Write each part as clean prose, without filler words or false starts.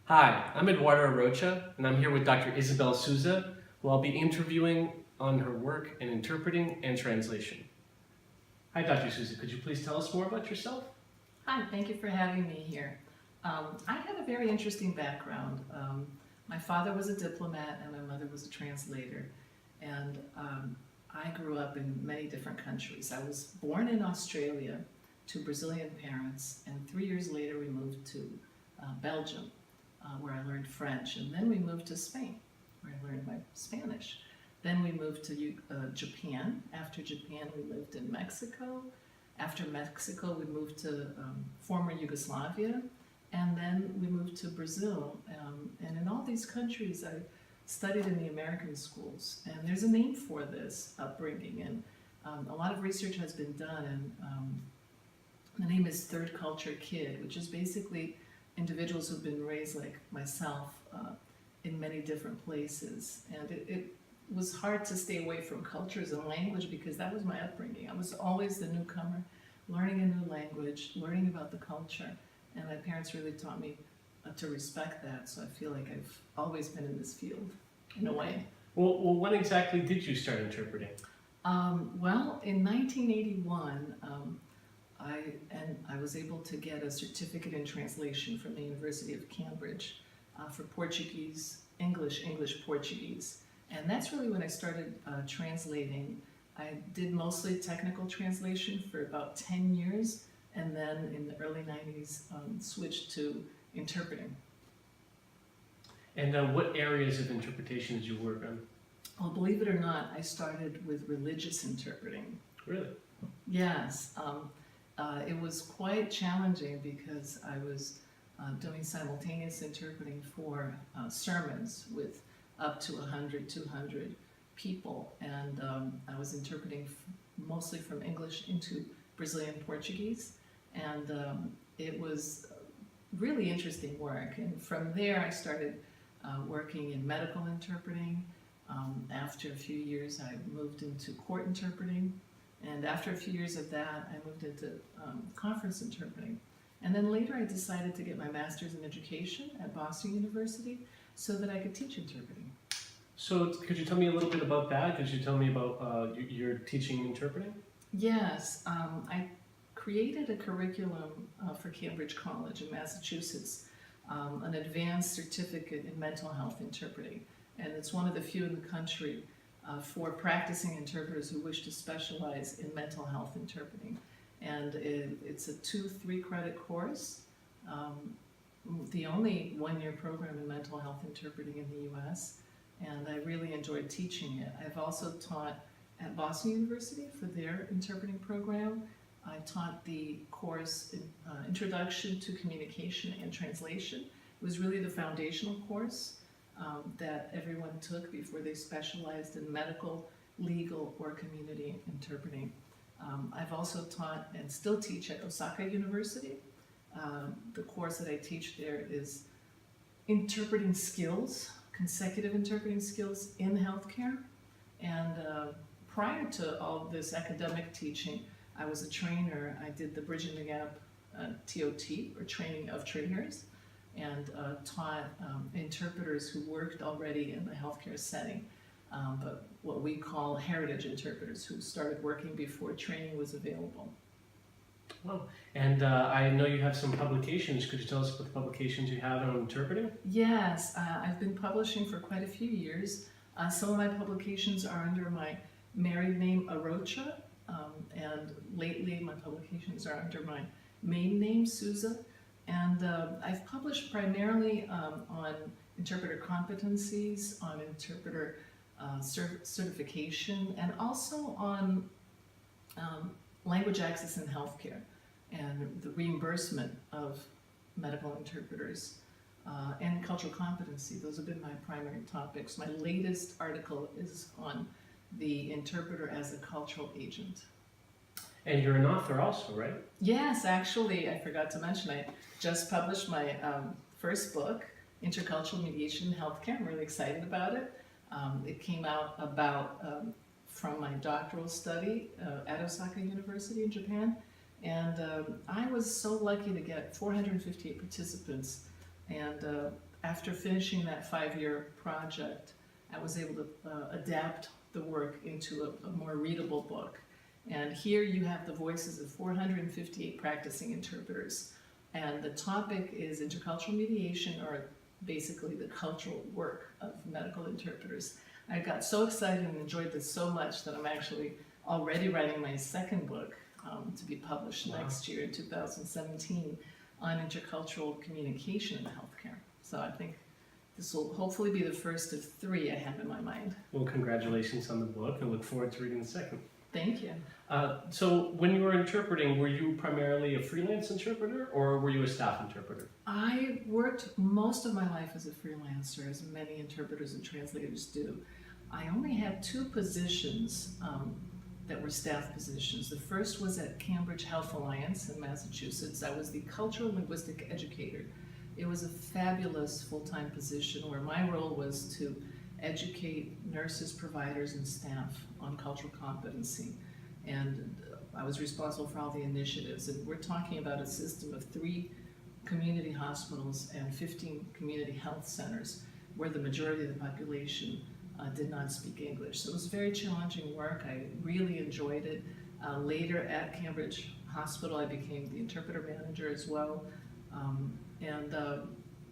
Hi, I'm Eduardo Rocha, and I'm here with Dr. Isabel Souza, who I'll be interviewing on her work in interpreting and translation. Hi, Dr. Souza. Could you please tell us more about yourself? Hi, thank you for having me here. I had a very interesting background. My father was a diplomat and my mother was a translator. And I grew up in many different countries. I was born in Australia to Brazilian parents, and 3 years later we moved to Belgium, where I learned French. And then we moved to Spain, where I learned my Spanish. Then we moved to Japan. After Japan, we lived in Mexico. After Mexico, we moved to former Yugoslavia, and then we moved to Brazil. And in all these countries, I studied in the American schools. And there's a name for this upbringing, and a lot of research has been done, and the name is third culture kid, which is basically individuals who've been raised like myself in many different places. And it was hard to stay away from cultures and language because that was my upbringing. I was always the newcomer, learning a new language, learning about the culture, and my parents really taught me to respect that, so I feel like I've always been in this field, in a way. Well, when exactly did you start interpreting? Well, in 1981, I was able to get a certificate in translation from the University of Cambridge for Portuguese, English, Portuguese. And that's really when I started translating. I did mostly technical translation for about 10 years, and then in the early 90s switched to interpreting. And what areas of interpretation did you work on? Well, believe it or not, I started with religious interpreting. Really? Yes. It was quite challenging because I was doing simultaneous interpreting for sermons with up to 100, 200 people, and I was interpreting mostly from English into Brazilian Portuguese, and it was really interesting work. And from there I started working in medical interpreting. After a few years I moved into court interpreting, and after a few years of that I moved into conference interpreting. And then later I decided to get my master's in education at Boston University so that I could teach interpreting. So could you tell me a little bit about that? Could you tell me about your teaching interpreting? Yes, I created a curriculum for Cambridge College in Massachusetts, an advanced certificate in mental health interpreting. And it's one of the few in the country for practicing interpreters who wish to specialize in mental health interpreting. And it's a 2-3 credit course, the only one-year program in mental health interpreting in the US, and I really enjoyed teaching it. I've also taught at Boston University for their interpreting program. I taught the course Introduction to Communication and Translation. It was really the foundational course that everyone took before they specialized in medical, legal, or community interpreting. I've also taught and still teach at Osaka University. The course that I teach there is interpreting skills, consecutive interpreting skills in healthcare. And prior to all this academic teaching, I was a trainer. I did the Bridging the Gap TOT, or training of trainers, and taught interpreters who worked already in the healthcare setting, but what we call heritage interpreters who started working before training was available. Well, and I know you have some publications. Could you tell us what the publications you have on interpreting? Yes, I've been publishing for quite a few years. Some of my publications are under my married name, Arocha, and lately my publications are under my maiden name, Souza. And I've published primarily on interpreter competencies, on interpreter certification, and also on language access in healthcare and the reimbursement of medical interpreters and cultural competency. Those have been my primary topics. My latest article is on the interpreter as a cultural agent. And you're an author also, right? Yes, actually, I forgot to mention, I just published my first book, Intercultural Mediation in Healthcare. I'm really excited about it. It came out about from my doctoral study at Osaka University in Japan, and I was so lucky to get 458 participants, and after finishing that 5-year project, I was able to adapt the work into a more readable book. And here you have the voices of 458 practicing interpreters. And the topic is intercultural mediation, or basically the cultural work of medical interpreters. I got so excited and enjoyed this so much that I'm actually already writing my second book to be published next year in 2017 on intercultural communication in healthcare. So I think this will hopefully be the first of 3 I have in my mind. Well, congratulations on the book, and look forward to reading the second. Thank you. So when you were interpreting, were you primarily a freelance interpreter, or were you a staff interpreter? I worked most of my life as a freelancer, as many interpreters and translators do. I only had 2 positions that were staff positions. The first was at Cambridge Health Alliance in Massachusetts. I was the cultural linguistic educator. It was a fabulous full-time position where my role was to educate nurses, providers, and staff on cultural competency. And I was responsible for all the initiatives. And we're talking about a system of 3 community hospitals and 15 community health centers where the majority of the population did not speak English. So it was very challenging work. I really enjoyed it. Later at Cambridge Hospital, I became the interpreter manager as well.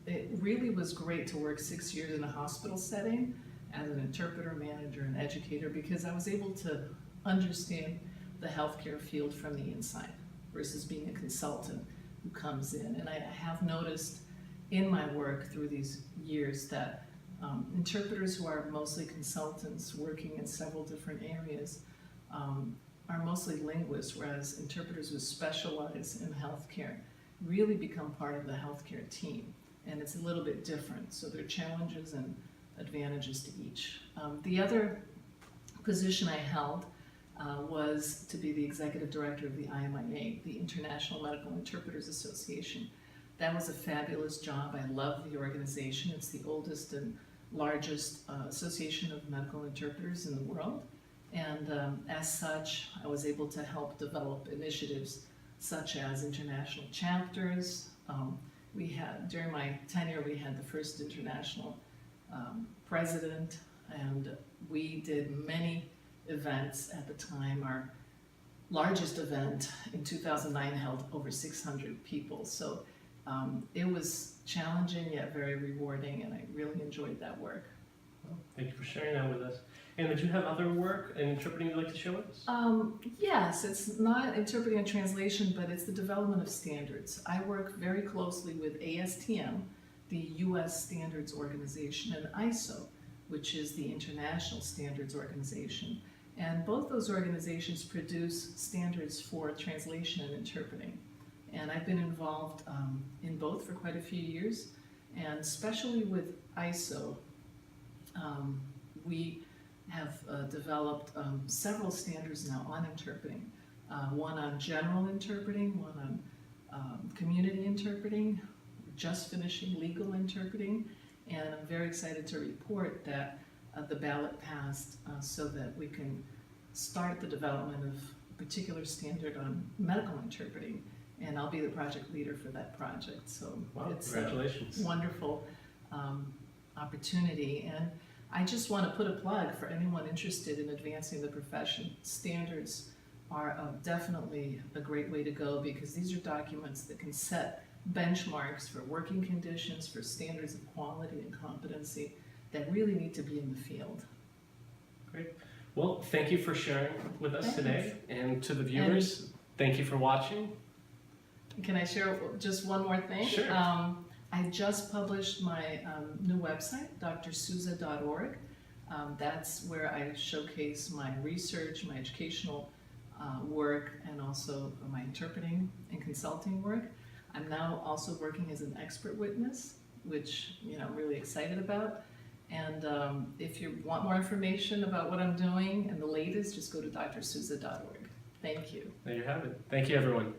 It really was great to work 6 years in a hospital setting as an interpreter, manager, and educator, because I was able to understand the healthcare field from the inside versus being a consultant who comes in. And I have noticed in my work through these years that interpreters who are mostly consultants working in several different areas are mostly linguists, whereas interpreters who specialize in healthcare really become part of the healthcare team. And it's a little bit different, so there are challenges and advantages to each. The other position I held was to be the executive director of the IMIA, the International Medical Interpreters Association. That was a fabulous job. I love the organization. It's the oldest and largest association of medical interpreters in the world. And as such, I was able to help develop initiatives such as international chapters. During my tenure, we had the first international president, and we did many events at the time. Our largest event in 2009 held over 600 people. So it was challenging yet very rewarding, and I really enjoyed that work. Well, thank you for sharing that with us. And did you have other work in interpreting you'd like to share with us? Yes, it's not interpreting and translation, but it's the development of standards. I work very closely with ASTM, the U.S. Standards Organization, and ISO, which is the International Standards Organization. And both those organizations produce standards for translation and interpreting. And I've been involved in both for quite a few years, and especially with ISO, we have developed several standards now on interpreting. One on general interpreting, one on community interpreting, just finishing legal interpreting, and I'm very excited to report that the ballot passed so that we can start the development of a particular standard on medical interpreting, and I'll be the project leader for that project. So wow, it's congratulations. a wonderful opportunity. And I just want to put a plug for anyone interested in advancing the profession. Standards are definitely a great way to go, because these are documents that can set benchmarks for working conditions, for standards of quality and competency that really need to be in the field. Great. Well, thank you for sharing with us Thanks. today. And to the viewers, thank you for watching. Can I share just one more thing? Sure. I just published my new website, drsouza.org. That's where I showcase my research, my educational work, and also my interpreting and consulting work. I'm now also working as an expert witness, which I'm really excited about. And if you want more information about what I'm doing and the latest, just go to drsouza.org. Thank you. There you have it. Thank you, everyone.